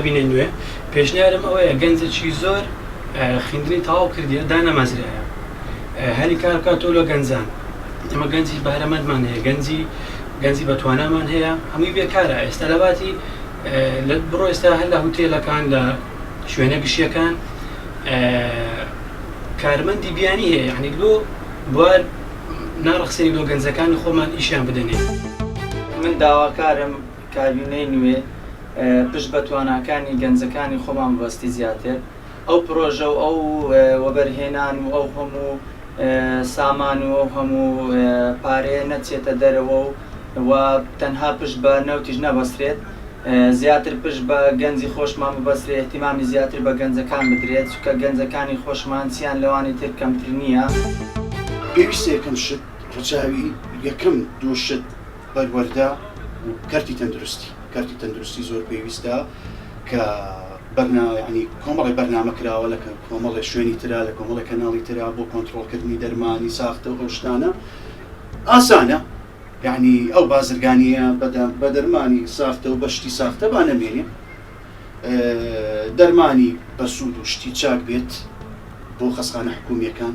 کابینە نوێ پێشنیارم ئەوەیە گەنجێکی زۆر خوێندنی تەواو کردیە دانەمەزرایە هەری کار بکاتۆ لە گەنجان ئەمە گەنجی بەهرەمەندمان هەیە گەنجی بەتوانامان هەیە هەمووی بێکارە ئێستا لە باتی بڕۆ ئێستا هەر لە هوتێلەکان لە شوێنە گشتیەکان کارمەندی بیانی هەیە یعنی لۆ بوار ناڕەخسێنی لۆ گەنجەکانی خۆمان ئیشیان بدەنێ. من داواکارم کابینەی نوێ پشت بە تواناکانی گەنجەکانی خۆمان بەستی زیاتر ئەو پرۆژە و ئەو وەبەرهێنان و ئەو هەموو سامان و ئەو هەموو پارەیە نەچێتە دەرەوە و تەنها پشت بە نەوتیش نەبەسترێت زیاتر پشت بە گەنجی خۆشمان ببەسترێت احتیمامی زیاتر بە گەنجەکان بدرێت چونکە گەنجەکانی خۆشمان چیان لەوانی تر کەمتر نییە. پێویستە یەکەم شت ڕەچاوی یەکەم دوو شت بەروەردا و کارتی تەندروستی زۆر پێویستە کە ینی کۆمەڵی بەرنامە کراوە لە کۆمەڵی شوێنی ترا لە کۆمەڵی کەناڵی ترا بۆ کۆنتترۆلکردنی دەرمانی ساختە و شتانە ئاسانە یعنی ئەو بازرگانیە بە دەرمانی ساختە و بەشتی ساختە با نەمێنێ دەرمانی بە سوود و شتی چاک بێت بۆ خەسخانە حکوومیەکان.